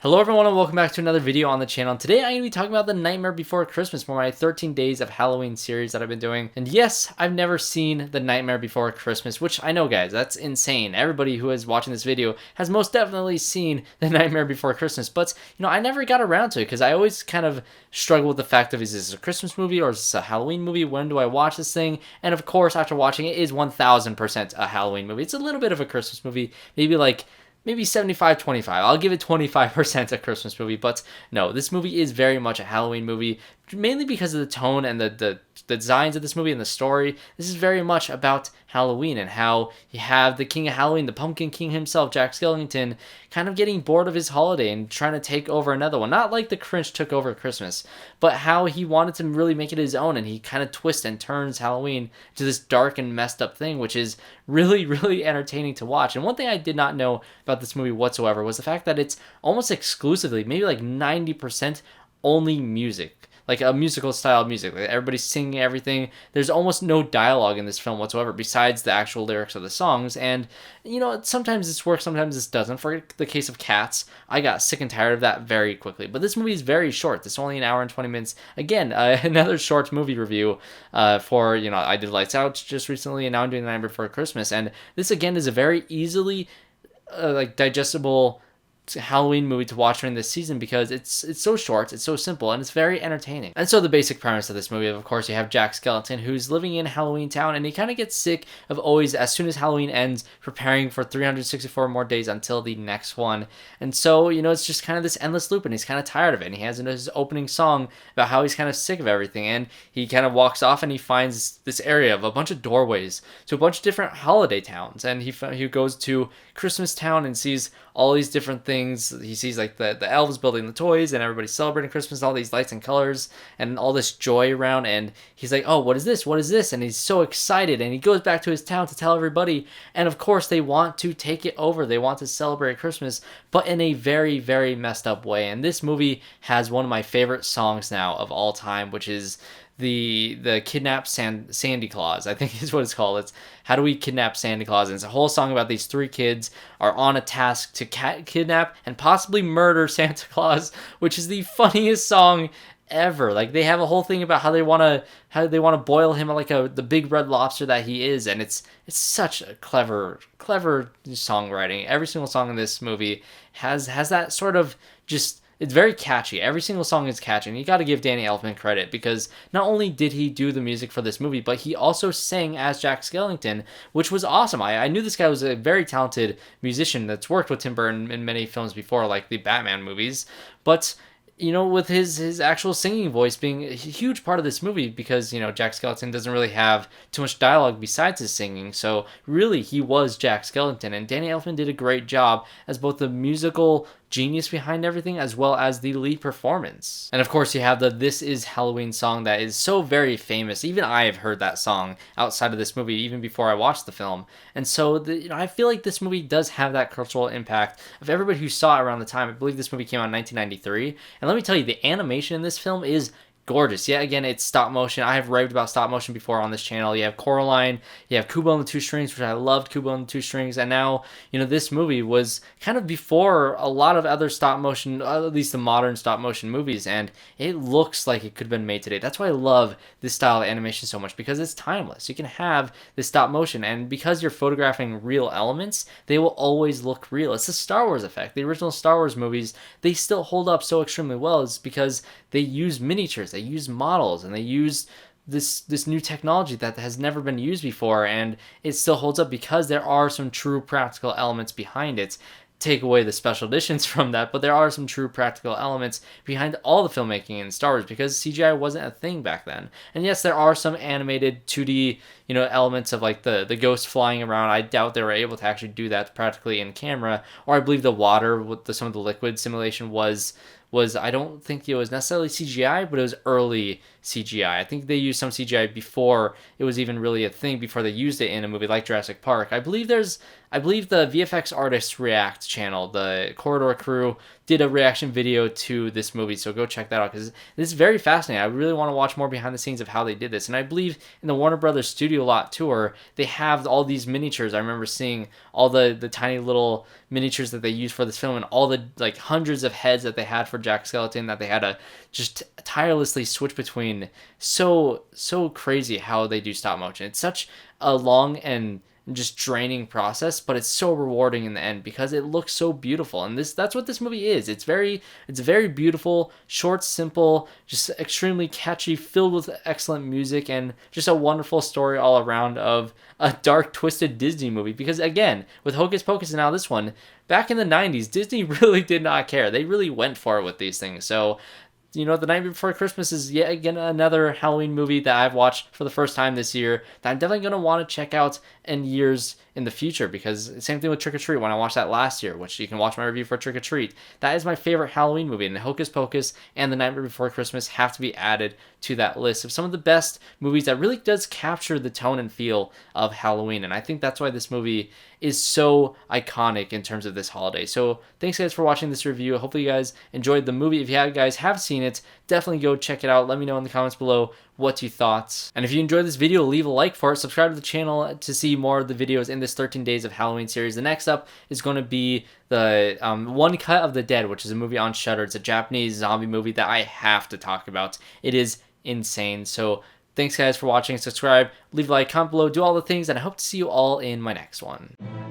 Hello everyone and welcome back to another video on the channel. Today I'm going to be talking about The Nightmare Before Christmas for my 13 Days of Halloween series that I've been doing. And yes, I've never seen The Nightmare Before Christmas, which I know guys, that's insane. Everybody who is watching this video has most definitely seen The Nightmare Before Christmas, but I never got around to it because I always kind of struggle with the fact of, is this a Christmas movie or is this a Halloween movie? When do I watch this thing? And of course, after watching it, it is 1000% a Halloween movie. It's a little bit of a Christmas movie, maybe 75-25. I'll give it 25% a Christmas movie, but no, this movie is very much a Halloween movie, mainly because of the tone and the designs of this movie and the story. This is very much about Halloween and how you have the King of Halloween, the Pumpkin King himself, Jack Skellington, kind of getting bored of his holiday and trying to take over another one. Not like the Grinch took over Christmas, but how he wanted to really make it his own, and he kind of twists and turns Halloween to this dark and messed up thing, which is really, really entertaining to watch. And one thing I did not know about this movie whatsoever was the fact that it's almost exclusively, maybe like 90% only music. Like a musical style music. Like everybody's singing everything. There's almost no dialogue in this film whatsoever besides the actual lyrics of the songs. And, sometimes this works, sometimes this doesn't. For the case of Cats, I got sick and tired of that very quickly. But this movie is very short. It's only an hour and 20 minutes. Again, another short movie review for, I did Lights Out just recently, and now I'm doing The Night Before Christmas. And this, again, is a very easily, digestible Halloween movie to watch during this season because it's so short, it's so simple, and it's very entertaining. And so the basic premise of this movie, of course, you have Jack Skellington, who's living in Halloween Town, and he kind of gets sick of always, as soon as Halloween ends, preparing for 364 more days until the next one. And so, it's just kind of this endless loop, and he's kind of tired of it. And he has his opening song about how he's kind of sick of everything, and he kind of walks off and he finds this area of a bunch of doorways to a bunch of different holiday towns. And he goes to Christmas Town and sees all these different things. He sees like the elves building the toys and everybody's celebrating Christmas, all these lights and colors and all this joy around, and he's like, oh, what is this, and he's so excited, and he goes back to his town to tell everybody, and of course they want to take it over. They want to celebrate Christmas, but in a very, very messed up way. And this movie has one of my favorite songs now of all time, which is the kidnap Sandy Claus, I think is what it's called. It's How Do We Kidnap Santa Claus? And it's a whole song about these three kids are on a task to kidnap and possibly murder Santa Claus, which is the funniest song ever. Like, they have a whole thing about how they want to boil him like the big red lobster that he is, and it's such a clever songwriting. Every single song in this movie has that sort of just, it's very catchy. Every single song is catchy, and you got to give Danny Elfman credit because not only did he do the music for this movie, but he also sang as Jack Skellington, which was awesome. I knew this guy was a very talented musician that's worked with Tim Burton in many films before, like the Batman movies, but with his actual singing voice being a huge part of this movie because, Jack Skellington doesn't really have too much dialogue besides his singing. So really, he was Jack Skellington, and Danny Elfman did a great job as both the musical genius behind everything as well as the lead performance. And of course, you have the This Is Halloween song that is so very famous. Even I have heard that song outside of this movie even before I watched the film. And so I feel like this movie does have that cultural impact of everybody who saw it around the time. I believe this movie came out in 1993, and let me tell you, the animation in this film is gorgeous. Yeah, again, it's stop motion. I have raved about stop motion before on this channel. You have Coraline, you have Kubo and the Two Strings, which I loved Kubo and the Two Strings, and now, this movie was kind of before a lot of other stop motion, at least the modern stop motion movies, and it looks like it could have been made today. That's why I love this style of animation so much, because it's timeless. You can have this stop motion, and because you're photographing real elements, they will always look real. It's the Star Wars effect. The original Star Wars movies, they still hold up so extremely well, is because they use miniatures, they use models, and they use this new technology that has never been used before, and it still holds up because there are some true practical elements behind it. Take away the special editions from that, but there are some true practical elements behind all the filmmaking in Star Wars because CGI wasn't a thing back then. And yes, there are some animated 2D, elements of like the ghost flying around. I doubt they were able to actually do that practically in camera, or I believe the water with some of the liquid simulation was I don't think it was necessarily CGI, but it was early CGI. I think they used some CGI before it was even really a thing, before they used it in a movie like Jurassic Park. I believe the VFX Artists React channel, the Corridor crew, did a reaction video to this movie, so go check that out because this is very fascinating. I really want to watch more behind the scenes of how they did this. And I believe in the Warner Brothers studio lot tour, they have all these miniatures. I remember seeing all the tiny little miniatures that they used for this film, and all the like hundreds of heads that they had for Jack Skellington that they had to just tirelessly switch between. So crazy how they do stop motion. It's such a long and just draining process, but it's so rewarding in the end because it looks so beautiful. And that's what this movie is. It's very beautiful, short, simple, just extremely catchy, filled with excellent music, and just a wonderful story all around of a dark, twisted Disney movie. Because again, with Hocus Pocus and now this one, back in the 90s, Disney really did not care. They really went for it with these things. So The Night Before Christmas is yet again another Halloween movie that I've watched for the first time this year that I'm definitely going to want to check out in years in the future, because same thing with Trick or Treat when I watched that last year, which you can watch my review for Trick or Treat. That is my favorite Halloween movie, and Hocus Pocus and The Nightmare Before Christmas have to be added to that list of some of the best movies that really does capture the tone and feel of Halloween. And I think that's why this movie is so iconic in terms of this holiday. So thanks guys for watching this review. Hopefully you guys enjoyed the movie. If you guys have seen it, definitely go check it out. Let me know in the comments below what you thought. And if you enjoyed this video, leave a like for it. Subscribe to the channel to see more of the videos in this 13 Days of Halloween series. The next up is going to be the One Cut of the Dead, which is a movie on Shudder. It's a Japanese zombie movie that I have to talk about. It is insane. So thanks guys for watching. Subscribe, leave a like, comment below, do all the things, and I hope to see you all in my next one.